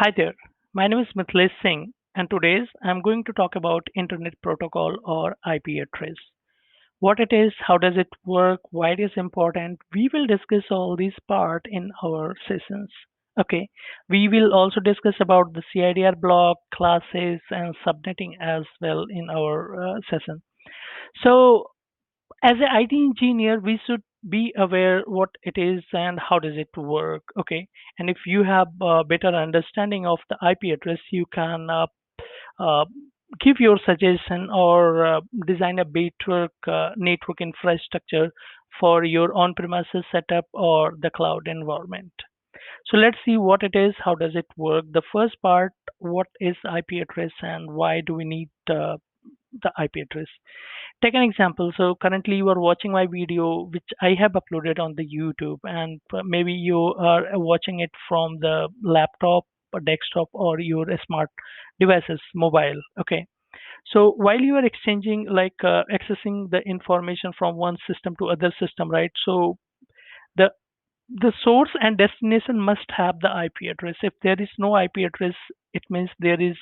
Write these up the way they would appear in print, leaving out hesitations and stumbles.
Hi there, my name is Mithilesh Singh, and today I'm going to talk about Internet Protocol or IP address. What it is, how does it work, why it is important. We will discuss all these part in our sessions. Okay, we will also discuss about the CIDR block, classes, and subnetting as well in our session. So as an IT engineer, we should be aware what it is and how does it work. Okay, and if you have a better understanding of the IP address, you can uh, give your suggestion or design a better network infrastructure for your on-premises setup or the cloud environment. So let's see what it is. How does it work? The first part: what is IP address and why do we need the IP address? Take an example. So currently you are watching my video which I have uploaded on the YouTube, and maybe you are watching it from the laptop or desktop or your smart devices, mobile. Okay, so while you are exchanging, accessing the information from one system to other system, right? So the the source and destination must have the IP address. If there is no IP address, it means there is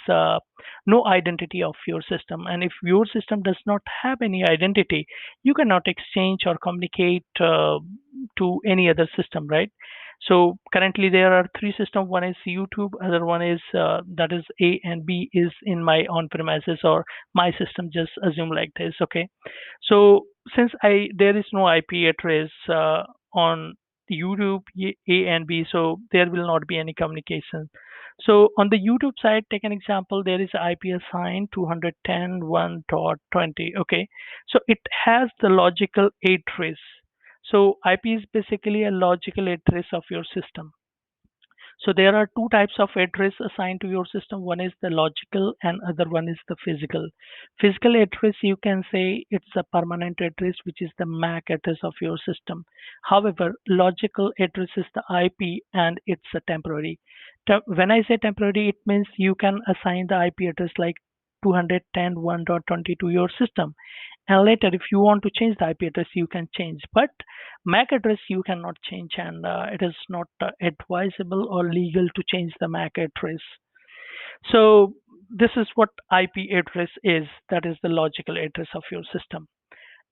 no identity of your system. And if your system does not have any identity, you cannot exchange or communicate to any other system, right? So currently there are three systems. One is YouTube, other one is that is A, and B is in my on-premises or my system. Just assume like this, okay? So since I there is no IP address on YouTube A and B, so there will not be any communication. So on the YouTube side, take an example. There is IP assigned 210.1.20. Okay, so it has the logical address. So IP is basically a logical address of your system. So there are two types of address assigned to your system. One is the logical and other one is the physical. Physical address, you can say it's a permanent address, which is the MAC address of your system. However, logical address is the IP and it's a temporary. When I say temporary, it means you can assign the IP address like 210.1.20 to your system. And later, if you want to change the IP address, you can change. But MAC address you cannot change, and it is not advisable or legal to change the MAC address. So this is what IP address is. That is the logical address of your system.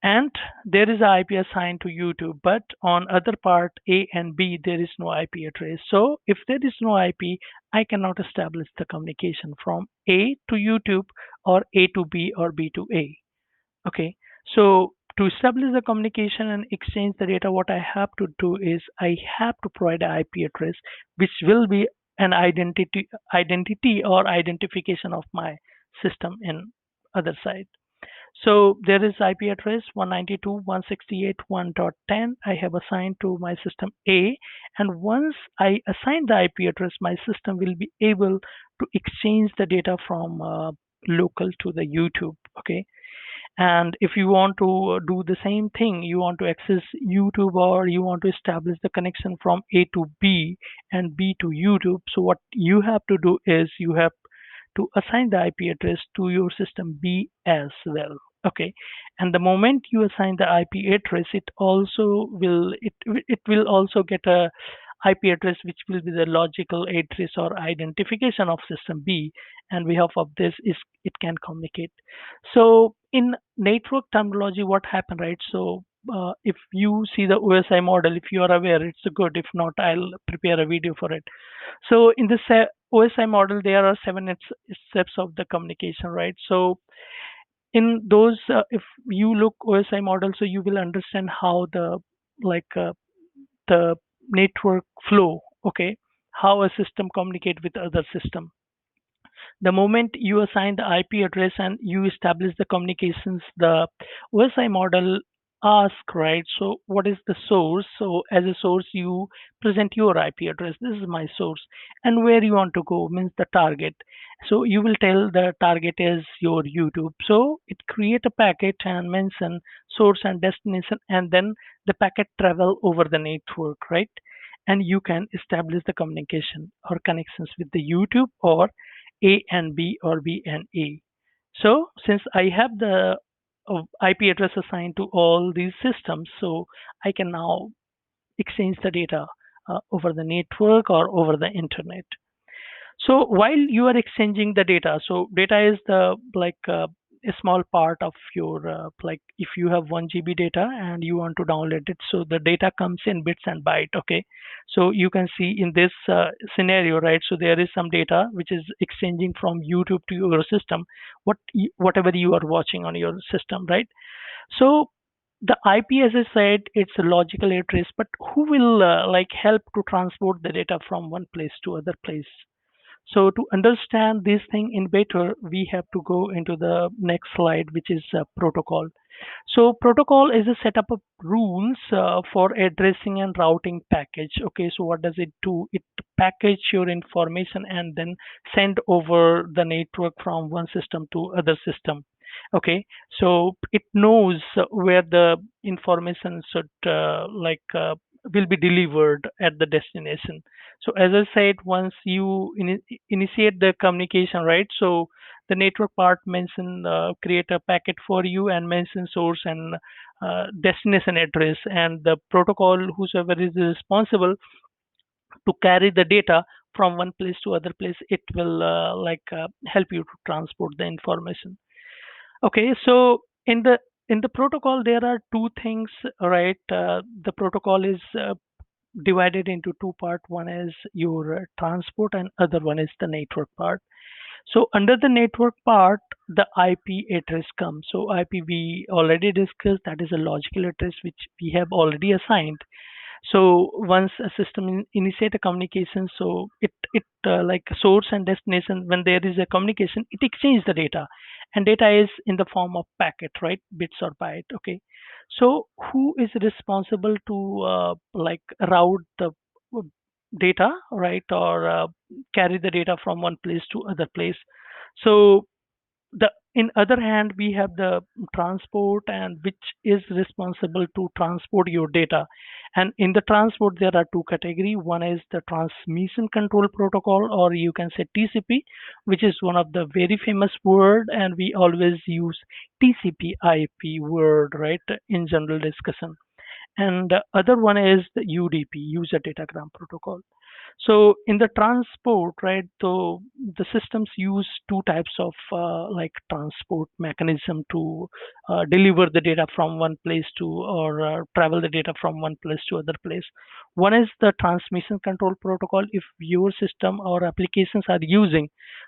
And there is a IP assigned to YouTube, but on other part A and B there is no IP address. So if there is no IP, I cannot establish the communication from A to YouTube or A to B or B to A. Okay, so to establish the communication and exchange the data, what I have to do is I have to provide an IP address, which will be an identity or identification of my system in other side. So there is IP address 192.168.1.10 I have assigned to my system A, and once I assign the IP address, my system will be able to exchange the data from local to the YouTube. Okay, and if you want to do the same thing, you want to access YouTube or you want to establish the connection from A to B and B to YouTube. So what you have to do is you have to assign the IP address to your system B as well. Okay, and the moment you assign the IP address, it will also get a IP address which will be the logical address or identification of system B, and behalf of this is it can communicate. So in network terminology, what happened, right? So if you see the OSI model, if you are aware, it's good. If not, I'll prepare a video for it. So in this OSI model, there are steps of the communication, right? So in those, if you look OSI model, so you will understand how like uh, the network flow. Okay, how a system communicate with other system. The moment you assign the IP address and you establish the communications, the OSI model ask, right? So what is the source? So as a source, you present your IP address. This is my source, and where you want to go means the target. So you will tell the target is your YouTube. So it create a packet and mention source and destination, and then the packet travel over the network, right? And you can establish the communication or connections with the YouTube or A and B or B and A. So since I have the IP address assigned to all these systems, so I can now exchange the data over the network or over the internet. So while you are exchanging the data, so data is the a small part of your like if you have 1 GB data and you want to download it, so the data comes in bits and byte. Okay, so you can see in this scenario, right? So there is some data which is exchanging from YouTube to your system, whatever you are watching on your system, right? So the IP, as I said, it's a logical address, but who will help to transport the data from one place to other place? So to understand this thing in better, we have to go into the next slide, which is protocol. So protocol is a setup of rules for addressing and routing package. Okay, so what does it do? It package your information and then send over the network from one system to other system. Okay, so it knows where the information should will be delivered at the destination. So as I said, once you initiate the communication, right? So the network part mention create a packet for you and mention source and destination address, and the protocol whosoever is responsible to carry the data from one place to other place, it will help you to transport the information. Okay, so in the protocol there are two things, right? The protocol is divided into two part. One is your transport and other one is the network part. So under the network part, the IP address comes. So IP we already discussed, that is a logical address which we have already assigned. So once a system initiate a communication, so it like source and destination, when there is a communication, it exchanges the data, and data is in the form of packet, right? Bits or byte. Okay. So who is responsible to route the data, right, or carry the data from one place to other place? So the in other hand we have the transport, and which is responsible to transport your data. And in the transport there are two category. One is the transmission control protocol, or you can say TCP, which is one of the very famous word, and we always use TCP IP word, right, in general discussion. And the other one is the UDP, user datagram protocol. So in the transport, right, so the systems use two types of transport mechanism to deliver the data from one place to, or travel the data from one place to other place. One is the transmission control protocol. If your system or applications are using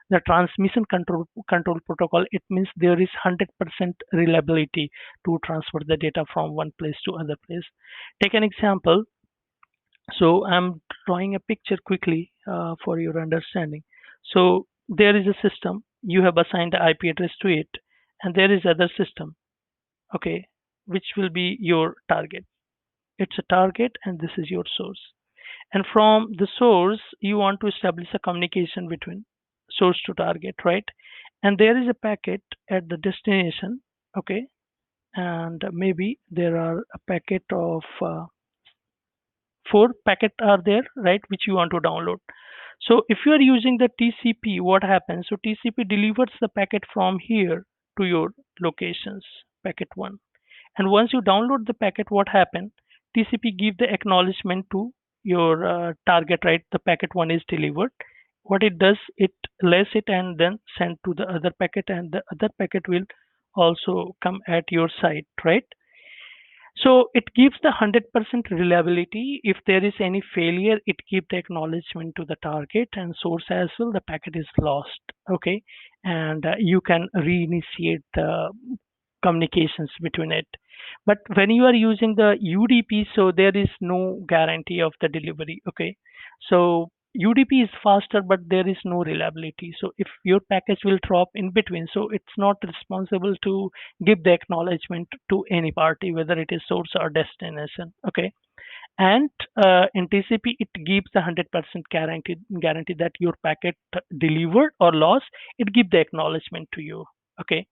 the transmission control protocol, it means there is 100% reliability to transfer the data from one place to other place. Take an example. So I'm drawing a picture quickly for your understanding. So there is a system, you have assigned the IP address to it, and there is other system, okay, which will be your target. It's a target, and this is your source. And from the source, you want to establish a communication between source to target, right? And there is a packet at the destination, okay, and maybe there are a packet of four packet are there, right, which you want to download. So if you are using the TCP, what happens? So TCP delivers the packet from here to your locations, packet one. And once you download the packet, what happened? TCP give the acknowledgement to your target, right? The packet one is delivered. What it does, it lays it and then send to the other packet, and the other packet will also come at your site, right? So it gives the 100% reliability. If there is any failure, it gives the acknowledgement to the target and source as well. The packet is lost. Okay, and you can reinitiate the communications between it. But when you are using the UDP, so there is no guarantee of the delivery. Okay, so UDP is faster, but there is no reliability. So if your package will drop in between, so it's not responsible to give the acknowledgement to any party, whether it is source or destination. Okay, and in TCP, it gives the 100% guarantee that your packet delivered or lost. It gives the acknowledgement to you. Okay,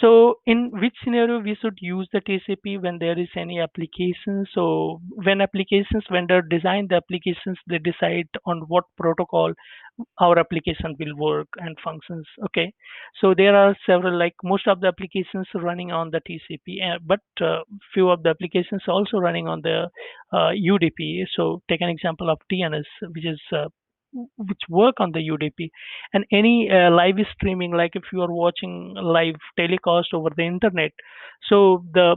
so in which scenario we should use the TCP? When there is any application. So when applications vendor design the applications, they decide on what protocol our application will work and functions. Okay, so there are several, like most of the applications running on the TCP, but few of the applications also running on the UDP. So take an example of TNS, which is which work on the UDP. And any live streaming, like if you are watching live telecast over the internet, so the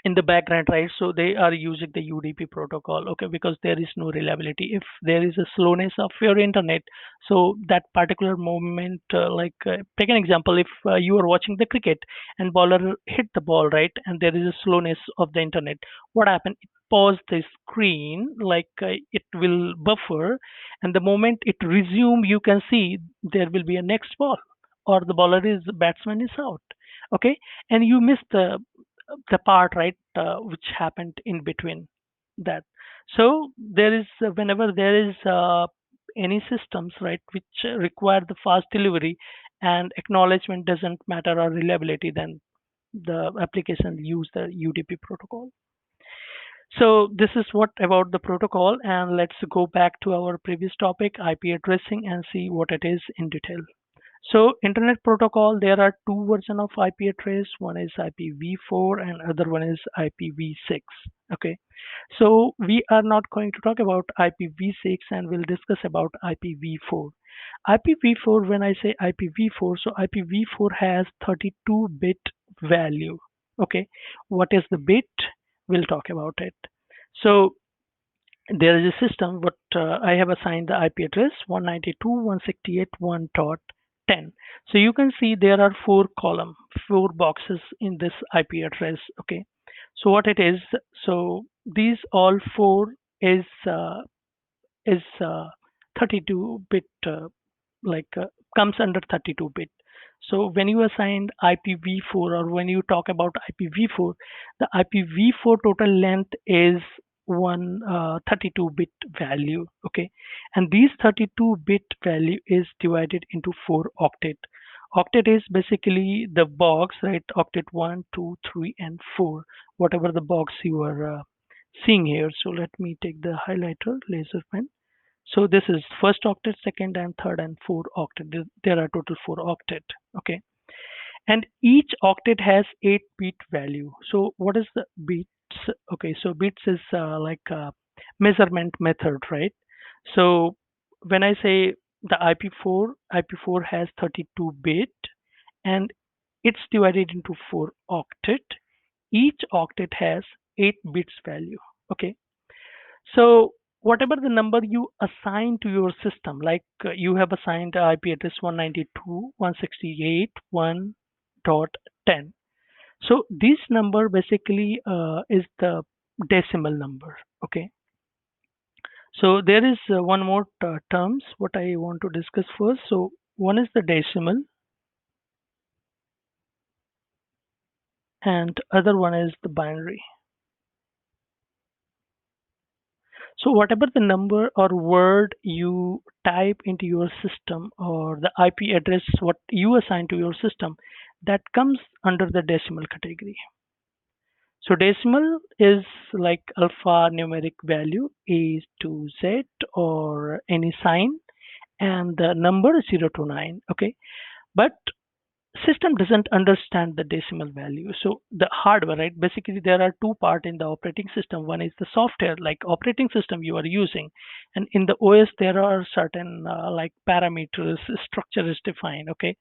in the background, right? So they are using the UDP protocol, okay, because there is no reliability. If there is a slowness of your internet, so that particular moment, take an example, if you are watching the cricket and bowler hit the ball, right, and there is a slowness of the internet, what happened? It pause the screen, it will buffer, and the moment it resume, you can see there will be a next ball, or the bowler is batsman is out, okay, and you miss the part, right, which happened in between that. So there is whenever there is any systems, right, which require the fast delivery and acknowledgement doesn't matter, or reliability, then the application use the UDP protocol. So this is what about the protocol, and let's go back to our previous topic, IP addressing, and see what it is in detail. So Internet Protocol, there are two versions of IP address. One is IPv4 and other one is IPv6. Okay. So we are not going to talk about IPv6, and we'll discuss about IPv4. IPv4, when I say IPv4, so IPv4 has 32-bit value. Okay. What is the bit? We'll talk about it. So there is a system, but I have assigned the IP address 192.168.1.10. So you can see there are four boxes in this IP address. Okay. So what it is, so these all four is uh, is 32-bit, like uh, comes under 32-bit. So when you assign IPv4, or when you talk about IPv4, the IPv4 total length is one 32-bit value. Okay, and these 32-bit value is divided into four octet. Octet is basically the box, right? Octet 1, 2, 3, and 4, whatever the box you are seeing here. So let me take the highlighter, laser pen. So this is first octet, second and third and fourth octet. There are total four octet. Okay. And each octet has 8-bit value. So what is the bits? Okay. So bits is like a measurement method, right? So when I say the IP4 has 32 bit, and it's divided into four octet. Each octet has 8 bits value. Okay. So whatever the number you assign to your system, you have assigned the IP address 192.168.1.10. So this number basically is the decimal number. Okay. So there is one more terms what I want to discuss first. So one is the decimal, and other one is the binary. So whatever the number or word you type into your system, or the IP address what you assign to your system, that comes under the decimal category. So decimal is like alphanumeric value A to Z or any sign, and the number is 0 to 9. Okay, but system doesn't understand the decimal value. So the hardware, right, basically there are two part in the operating system. One is the software, like operating system you are using, and in the OS there are certain like parameters, structure is defined. Okay,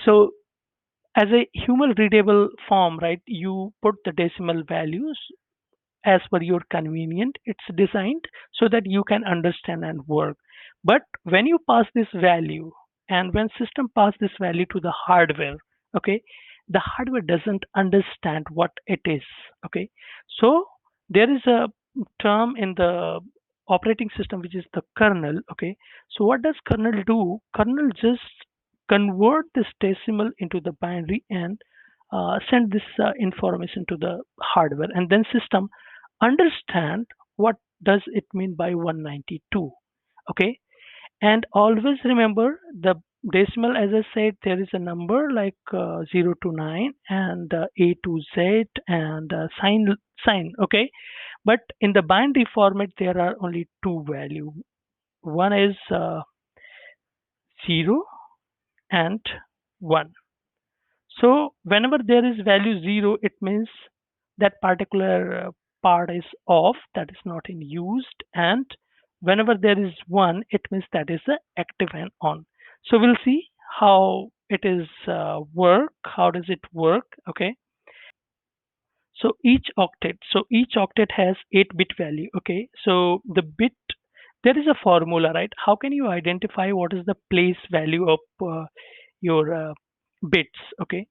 so as a human readable form, right, you put the decimal values as per your convenient. It's designed so that you can understand and work. But when you pass this value, and when system pass this value to the hardware, okay, the hardware doesn't understand what it is. Okay, so there is a term in the operating system which is the kernel. Okay, so what does kernel do? Kernel just convert this decimal into the binary and send this information to the hardware, and then system understand what does it mean by 192. Okay, and always remember the decimal, as I said, there is a number like 0 to 9, and A to Z, and sign. Okay, but in the binary format there are only two value. One is 0 and 1. So whenever there is value 0, it means that particular part is off, that is not in used, and Whenever there is 1, it means that is the active and on. So we'll see how it is work. How does it work? Okay. So each octet has 8-bit value. Okay. So the bit, there is a formula, right? How can you identify what is the place value of your bits? Okay.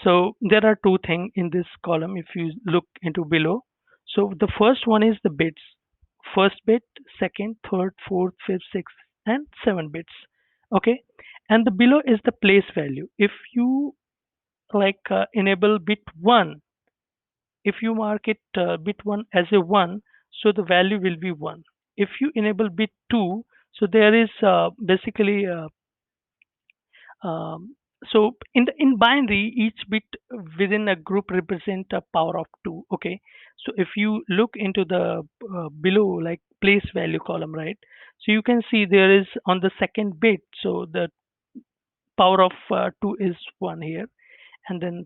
So there are two things in this column if you look into below. So the first one is the bits. First bit, second, third, fourth, fifth, sixth, and 7 bits. Okay. And the below is the place value. If you enable bit 1, if you mark it bit 1 as a 1, so the value will be 1. If you enable bit 2, so there is basically um, so in binary, each bit within a group represent a power of 2. Okay. So if you look into the below, like place value column, right? So you can see there is on the second bit, so the power of 2 is 1 here, and then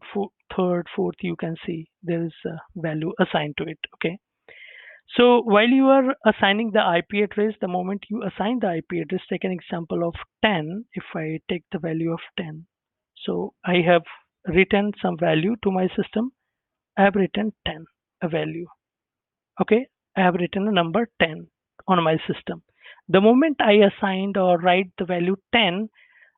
third, fourth, you can see there is a value assigned to it. Okay. So while you are assigning the IP address, the moment you assign the IP address, take an example of 10. If I take the value of 10, so I have written some value to my system. I have written 10, a value. Okay. I have written a number 10 on my system. The moment I assigned or write the value 10,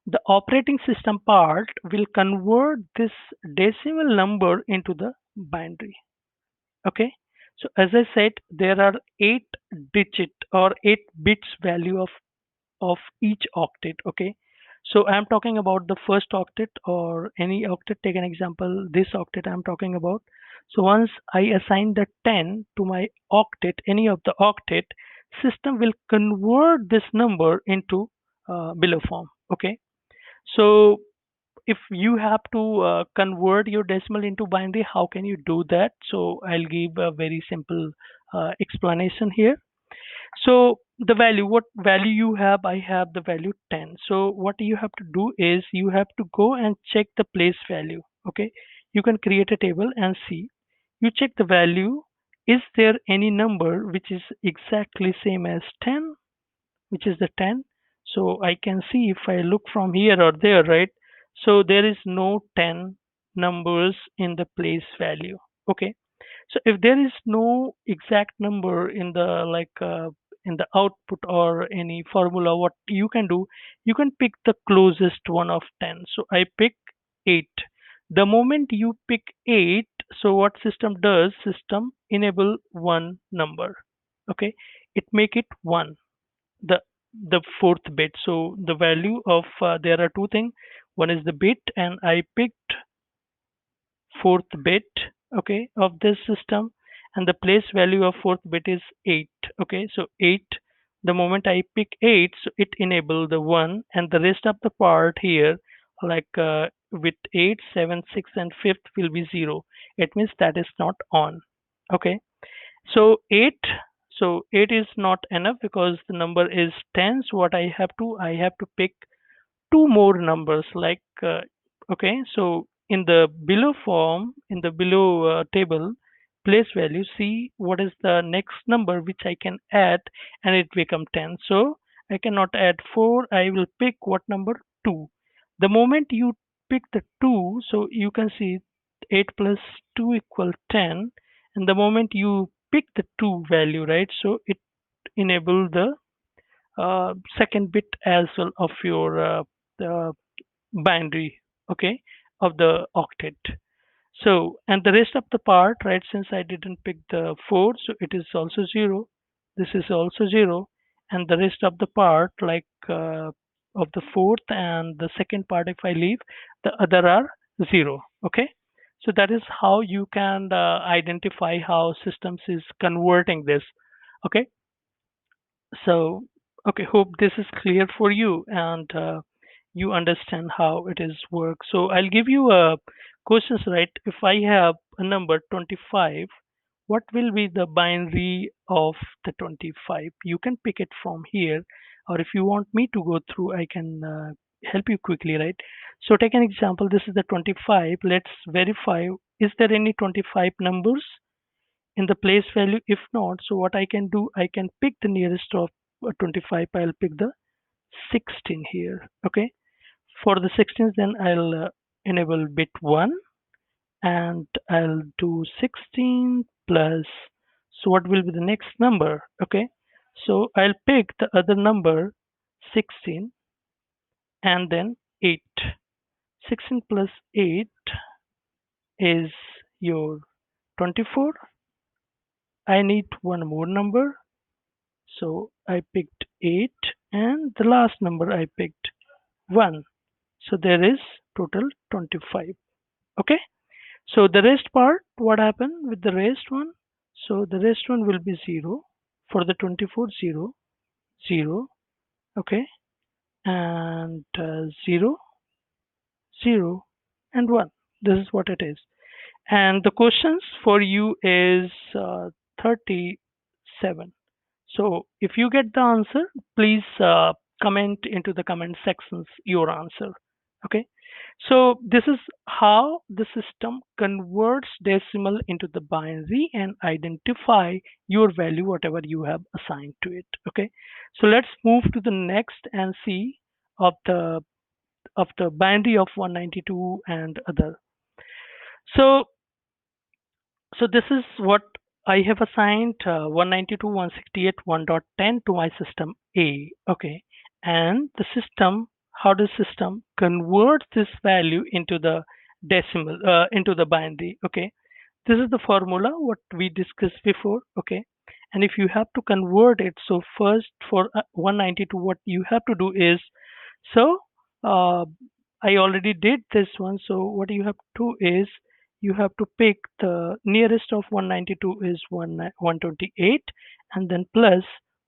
the operating system part will convert this decimal number into the binary. Okay. So as I said, there are 8 digit or 8 bits value of each octet. Okay. So I'm talking about the first octet or any octet. Take an example, this octet I'm talking about. So once I assign the 10 to my octet, any of the octet, system will convert this number into below form. Okay. So if you have to convert your decimal into binary, how can you do that? So I'll give a very simple explanation here. So the value, what value you have, I have the value 10. So what you have to do is you have to go and check the place value. Okay. You can create a table and see. You check the value. Is there any number which is exactly same as 10? Which is the 10. So I can see if I look from here or there, right? So there is no 10 numbers in the place value. Okay. So if there is no exact number in the output or any formula, what you can do, you can pick the closest one of 10. So I pick 8. The moment you pick 8, so what system does, system enable one number. Okay. It make it 1, the the fourth bit. So the value of there are two things. One is the bit, and I picked fourth bit, okay, of this system, and the place value of fourth bit is 8. Okay, so 8. The moment I pick 8, so it enable the 1, and the rest of the part here, with 8, 7, 6, and fifth will be 0. It means that is not on. Okay, so 8, so 8 is not enough because the number is 10. So what I have to pick two more numbers okay. So in the below form, in the below table, place value, see what is the next number which I can add and it become 10. So I cannot add 4. I will pick what number? 2. The moment you pick the 2, so you can see 8 plus 2 equal 10. And the moment you pick the 2 value, right? So it enable the second bit as well of your uh, binary, okay, of the octet. So and the rest of the part, right, since I didn't pick the 4, so it is also 0. This is also 0. And the rest of the part, of the fourth and the second part, if I leave, the other are 0. Okay. So that is how you can identify how systems is converting this. Okay. So, okay, hope this is clear for you and you understand how it is work. So I'll give you questions, right? If I have a number 25, what will be the binary of the 25? You can pick it from here, or if you want me to go through, I can help you quickly, right? So take an example. This is the 25. Let's verify. Is there any 25 numbers in the place value? If not, so what I can do, I can pick the nearest of 25, I'll pick the 16 here. Okay. For the 16, then I'll enable bit 1, and I'll do 16 plus. So what will be the next number? Okay. So I'll pick the other number 16 and then 8. 16 plus 8 is your 24. I need one more number. So I picked 8, and the last number I picked 1. So there is total 25. Okay. So the rest part, what happened with the rest one? So the rest one will be 0 for the 24, 0, 0. Okay. And 0, 0, and 1. This is what it is. And the questions for you is 37. So if you get the answer, please comment into the comment sections your answer. Okay. So this is how the system converts decimal into the binary and identify your value, whatever you have assigned to it. Okay. So let's move to the next and see of the binary of 192 and other. So this is what I have assigned 192, 168, 1.10 to my system A. Okay. And the system, how does system convert this value into the decimal, into the binary? Okay. This is the formula what we discussed before. Okay. And if you have to convert it, so first for 192, what you have to do is, so uh, I already did this one. So what you have to do is you have to pick the nearest of 192 is 128, and then plus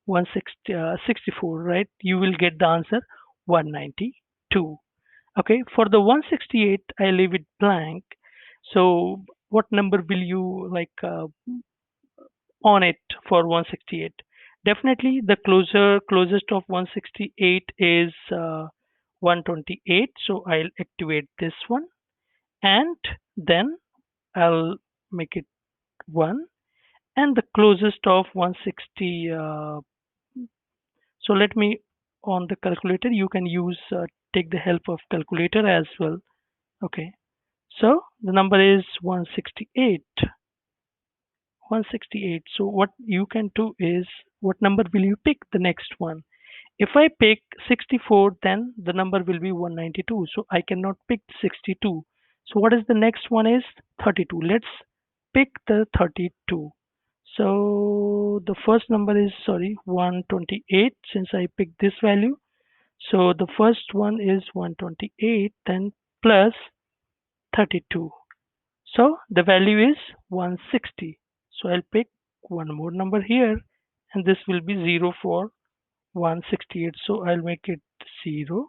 160 64, right? You will get the answer 192. Okay, for the 168 I leave it blank. So what number will you like on it for 168? Definitely the closest of 168 is 128. So I'll activate this one, and then I'll make it 1, and the closest of 160. So let me on the calculator. You can use take the help of calculator as well. Okay. So the number is 168. 168. So what you can do is, what number will you pick the next one? If I pick 64, then the number will be 192. So I cannot pick 62. So what is the next one is 32. Let's pick the 32. So the first number is, sorry, 128, since I picked this value. So the first one is 128, then plus 32. So the value is 160. So I'll pick one more number here, and this will be 0 for 168. So I'll make it 0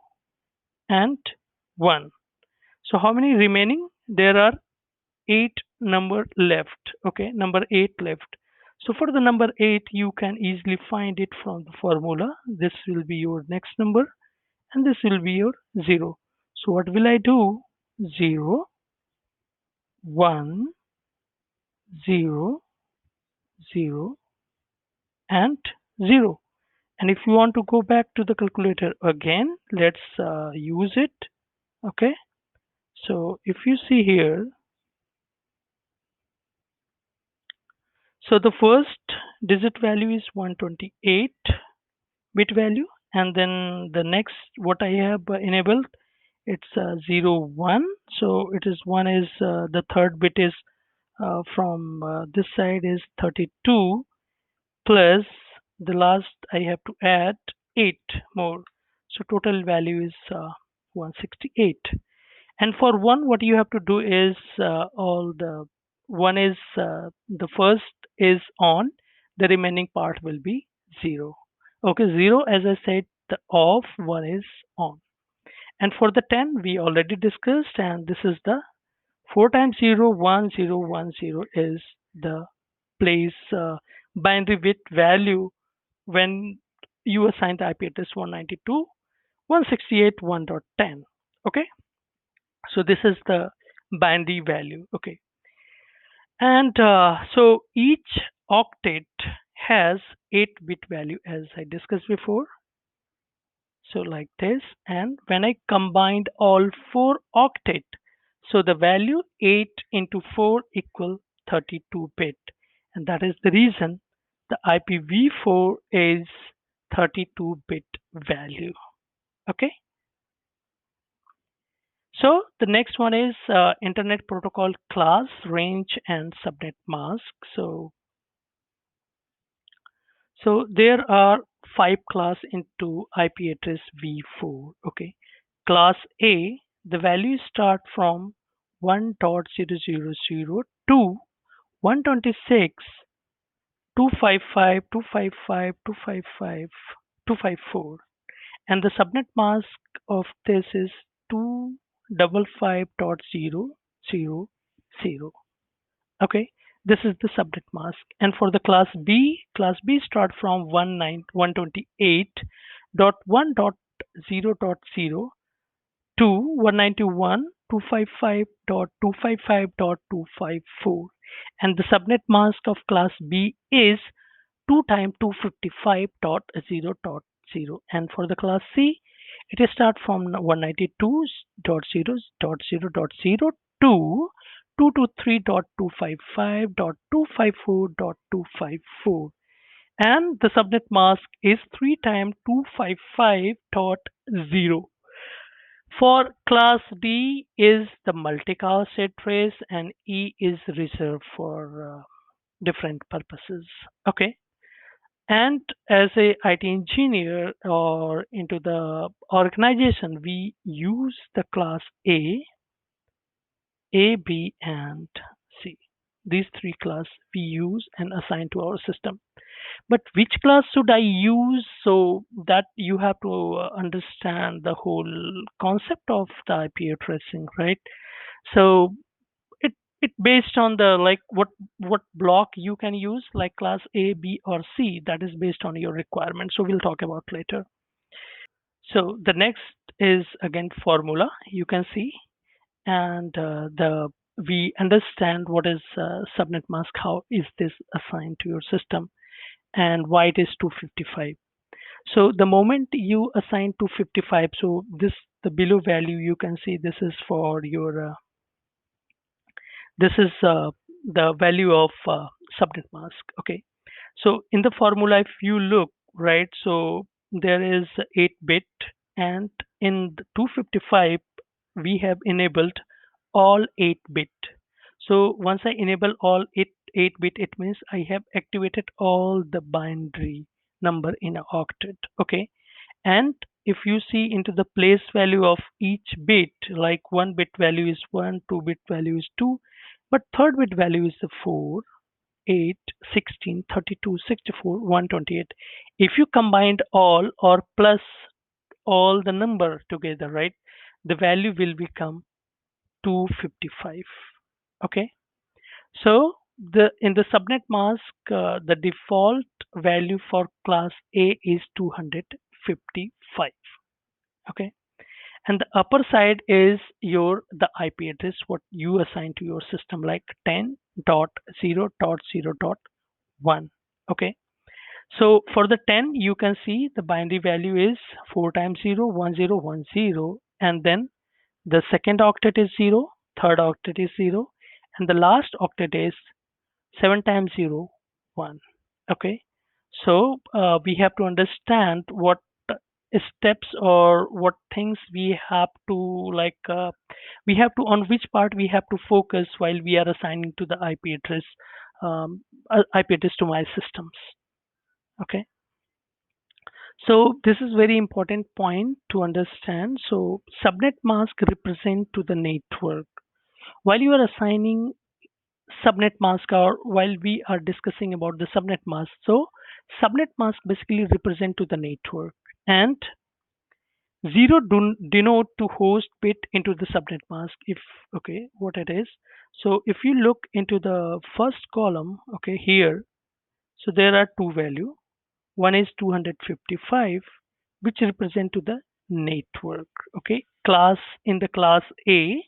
and 1. So how many remaining? There are 8 number left. Okay, number 8 left. So for the number 8, you can easily find it from the formula. This will be your next number, and this will be your 0. So what will I do? 0, 1, 0, 0, and 0. And if you want to go back to the calculator again, let's use it. Okay. So if you see here, so the first digit value is 128 bit value, and then the next what I have enabled, it's 0 1. So it is 1 is the third bit is from this side is 32, plus the last I have to add 8 more. So total value is 168. And for 1, what you have to do is all the 1 is the first is on, the remaining part will be 0. Okay, 0, as I said, the off, 1 is on. And for the 10, we already discussed, and this is the 4 times 0, 1, 0, 1, 0 is the place binary bit value when you assign the IP address 192.168.1.10. Okay, so this is the binary value. Okay, and so each octet has 8-bit value as I discussed before. So like this, and when I combined all four octet, so the value 8 into 4 equal 32-bit, and that is the reason the IPv4 is 32-bit value. Okay. So the next one is Internet Protocol class, range, and subnet mask. So there are five class into IP address v4. Okay, class A, the values start from 1.0.0.0 to 126, 255, 255, 255, 254, and the subnet mask of this is 255.0.0.0. Okay, this is the subnet mask. And for the class B start from 128.1.0.0 to 191.255.255.254, and the subnet mask of class B is 2 times 255.0.0, and for the class C it is start from 192.0.0.0 to 223.255.254.254, and the subnet mask is 3 times 255.0. For class D is the multicast address, and E is reserved for different purposes. Okay. And as a IT engineer or into the organization, we use the class A, B, and C. These three class we use and assign to our system. But which class should I use? So that you have to understand the whole concept of the IP addressing, right? So it it based on the like what block you can use, like class A, B, or C. That is based on your requirement. So we'll talk about later. So the next is again formula. You can see, and the we understand what is subnet mask. How is this assigned to your system, and why it is 255. So the moment you assign 255, so this the below value you can see this is for your this is the value of subnet mask. Okay, so in the formula, if you look right, so there is 8-bit, and in the 255 we have enabled all 8-bit. So once I enable all 8-bit, it means I have activated all the binary number in a octet. Okay, and if you see into the place value of each bit, like 1 bit value is 1, 2-bit value is 2, but 3rd bit value is the 4, 8, 16, 32, 64, 128. If you combined all or plus all the number together, right, the value will become 255. Okay, so the in the subnet mask, the default value for class A is 255. Okay, and the upper side is your the IP address what you assign to your system, like 10.0.0.1. Okay, so for the 10 you can see the binary value is 4 times 0 1010, and then the second octet is 0, third octet is 0, and the last octet is 7 times 0 1. Okay, so we have to understand what steps or what things we have to like we have to on which part we have to focus while we are assigning to the IP address to my systems. Okay, so this is very important point to understand. So subnet mask represent to the network while you are assigning subnet mask, or while we are discussing about the subnet mask. So subnet mask basically represent to the network, and zero denote to host bit into the subnet mask. If okay, what it is. So if you look into the first column, okay, here, so there are two value. One is 255, which represent to the network. Okay, class in the class A,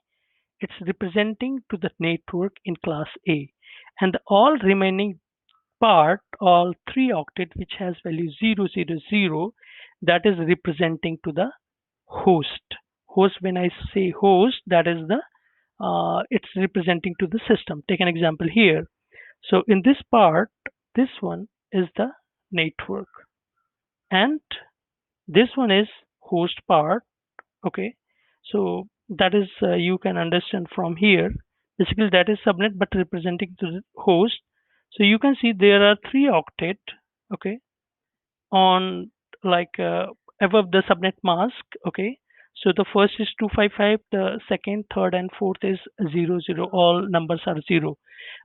it's representing to the network in class A, and the all remaining part, all 3 octet, which has value 000, that is representing to the host. Host, when I say host, that is the it's representing to the system. Take an example here. So in this part, this one is the network, and this one is host part. Okay, so that is you can understand from here. Basically, that is subnet, but representing to the host. So you can see there are 3 octet. Okay, on like above the subnet mask. Okay, so the first is 255, the second, third, and fourth is 00. All numbers are 0.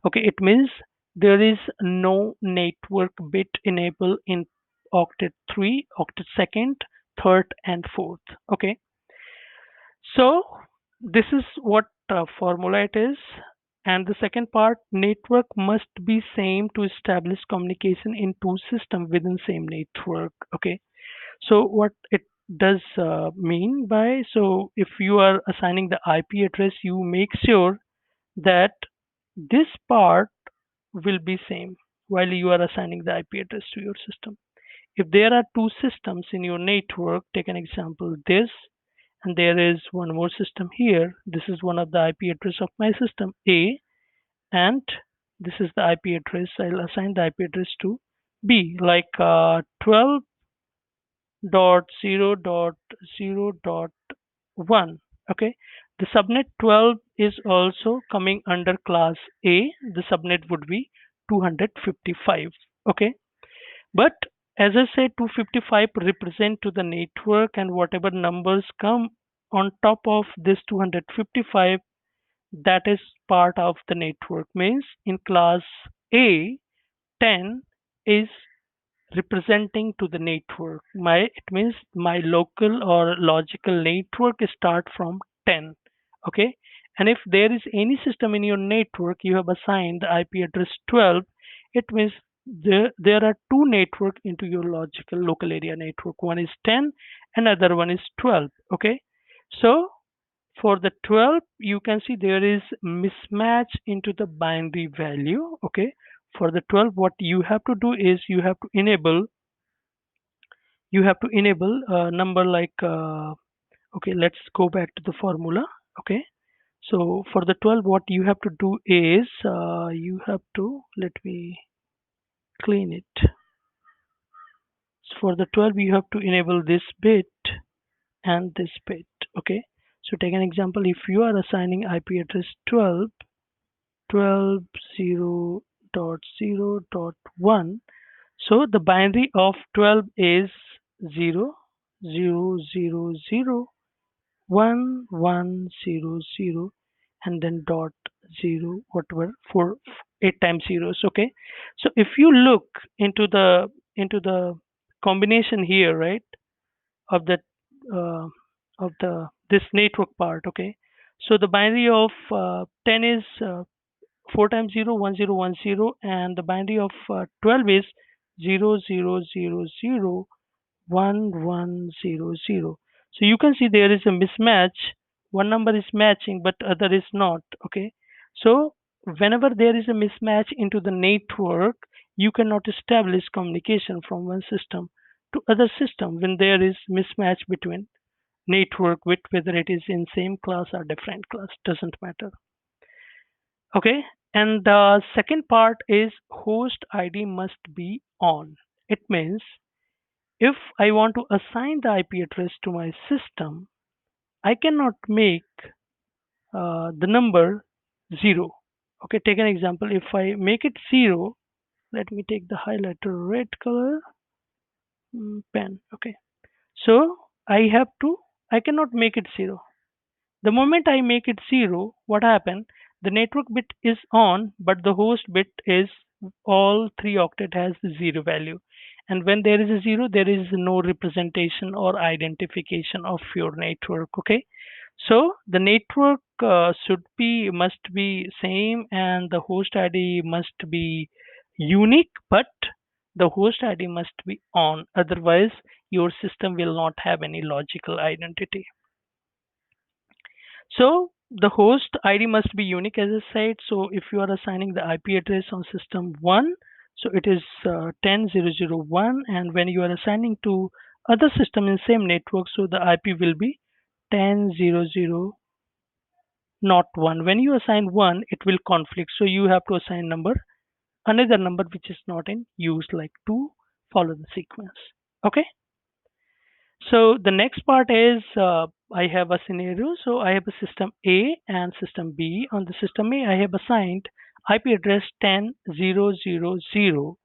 Okay, it means there is no network bit enable in octet 3, octet second, third, and fourth. Okay, so this is what formula it is. And the second part, network must be same to establish communication in two systems within same network. Okay, so what it does mean by, so if you are assigning the IP address, you make sure that this part will be same while you are assigning the IP address to your system. If there are two systems in your network, take an example this, and there is one more system here. This is one of the IP address of my system A, and this is the IP address. I'll assign the IP address to B, like 12.0.0.1. Okay, the subnet 12 is also coming under class A. The subnet would be 255. Okay, but as I said, 255 represent to the network, and whatever numbers come on top of this 255, that is part of the network. Means in class A, 10 is representing to the network. My it means my local or logical network start from 10. Okay, and if there is any system in your network you have assigned the IP address 12, it means there are two network into your logical local area network. One is 10, another one is 12. Okay, so for the 12 you can see there is mismatch into the binary value. Okay, for the 12 what you have to do is you have to enable a number like okay, let's go back to the formula. Okay, so for the 12 what you have to do is you have to, let me clean it. So for the 12 you have to enable this bit and this bit. Okay, so take an example. If you are assigning IP address 12 12.0.0.1, so the binary of 12 is 0 0 0 0 1 1 0 0, and then dot 0, whatever, for 8 times zeros. Okay, so if you look into the combination here, right, of the uh, of the this network part. Okay, so the binary of 10 is 4 times 0 1 0 1 0, and the binary of 12 is 0 0 0 0 1 1 0 0. So you can see there is a mismatch. One number is matching but other is not. Okay, so whenever there is a mismatch into the network, you cannot establish communication from one system to other system when there is mismatch between network, with whether it is in same class or different class, doesn't matter. Okay, and the second part is host ID must be on. It means if I want to assign the IP address to my system, I cannot make the number 0. Okay, take an example. If I make it 0, let me take the highlighter red color pen. Okay, so I cannot make it 0. The moment I make it 0, what happen? The network bit is on, but the host bit is all 3 octet has 0 value. And when there is a 0, there is no representation or identification of your network. Okay, so the network must be same, and the host ID must be unique, but the host ID must be on. Otherwise, your system will not have any logical identity. So the host ID must be unique, as I said. So if you are assigning the IP address on system 1, So it is 10.0.0.1, and when you are assigning to other system in same network, so the IP will be 10.0.0 not 1. When you assign 1, it will conflict. So you have to assign another number which is not in use, like to follow the sequence. Okay. So the next part is I have a scenario. So I have a system A and system B. On the system A, I have assigned IP address 10.0.0.0,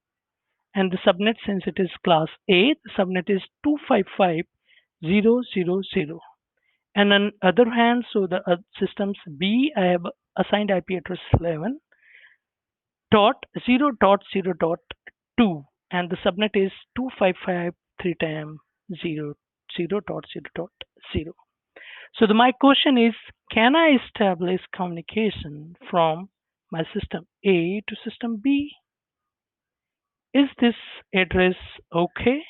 and the subnet, since it is class A, the subnet is 255.0.0.0. And on other hand, so the systems B, I have assigned IP address 11 dot 0.0.2, and the subnet is 255 3 times 0.0.0.0. So my question is, can I establish communication from my system A to system B? Is this address okay?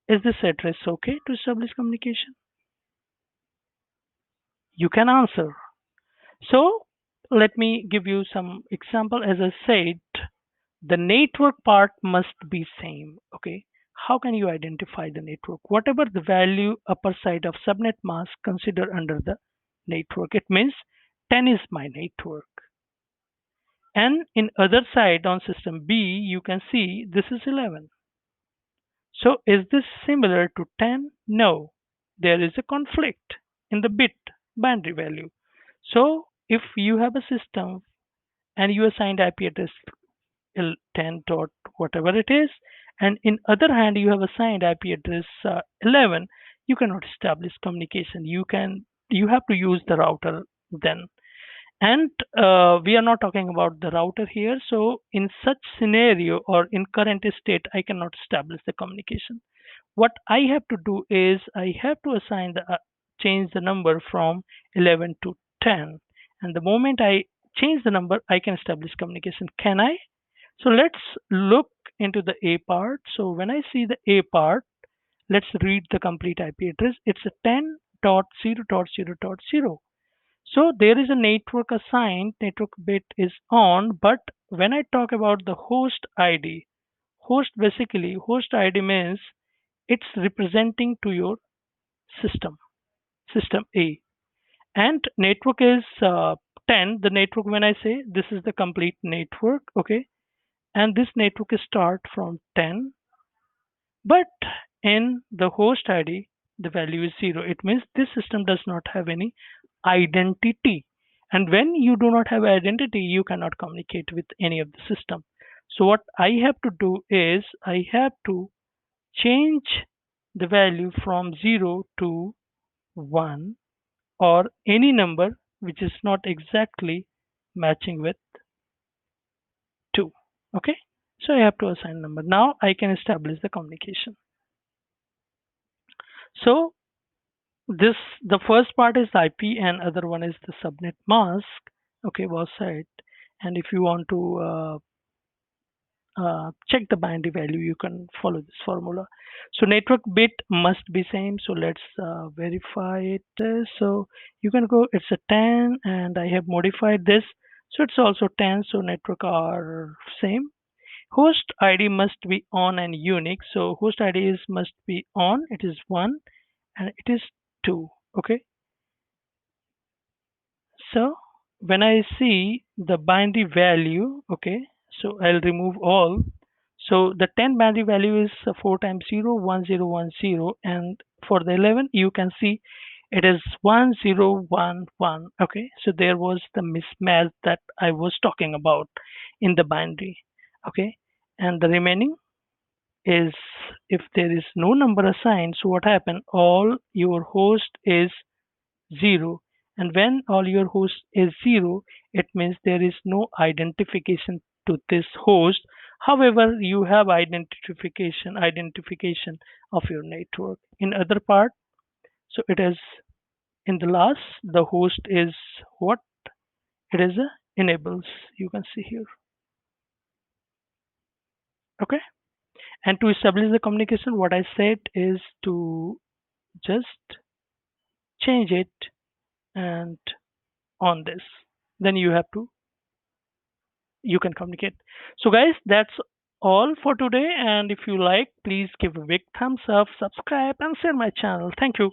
Is this address okay to establish communication? You can answer. So let me give you some example. As I said, the network part must be same. Okay. How can you identify the network? Whatever the value upper side of subnet mask, consider under the network. It means 10 is my network. And in other side on system B, you can see this is 11. So is this similar to 10? No. There is a conflict in the bit binary value. So if you have a system and you assigned IP address 10 dot whatever it is, and in other hand you have assigned IP address 11, you cannot establish communication. You have to use the router then. And we are not talking about the router here. So in such scenario or in current state, I cannot establish the communication. What I have to do is I have to assign the change the number from 11 to 10, and the moment I change the number, I can establish communication. Can I? So let's look into the A part. So when I see the A part, let's read the complete IP address. It's a 10.0.0.0. So there is a network assigned, network bit is on, but when I talk about the host ID, host ID means it's representing to your system, system A. And network is 10. The network, when I say this is the complete network, okay, and this network is start from 10, but in the host ID, the value is 0. It means this system does not have any identity. And when you do not have identity, you cannot communicate with any of the system. So what I have to do is I have to change the value from 0 to 1 or any number which is not exactly matching with 2. Okay. So I have to assign number. Now I can establish the communication. So this, the first part is IP and other one is the subnet mask. Okay, was said. And if you want to check the binary value, you can follow this formula. So network bit must be same. So let's verify it. So you can go, it's a 10 and I have modified this. So it's also 10. So network are same. Host ID must be on and unique. So host ID is must be on. It is 1 and it is 2. Okay. So when I see the binary value, okay, so I'll remove all. So the 10 binary value is 4 times 0, 1010, and for the 11, you can see it is 1011. Okay, so there was the mismatch that I was talking about in the binary. Okay, and the remaining is, if there is no number assigned, so what happened? All your host is 0, and when all your host is 0, it means there is no identification to this host. However, you have identification of your network in other part. So it is in the last, the host is what? It is a enables, you can see here. Okay, and to establish the communication, what I said is to just change it and on this, then you have to you can communicate. So guys, that's all for today, and if you like, please give a big thumbs up, subscribe, and share my channel. Thank you.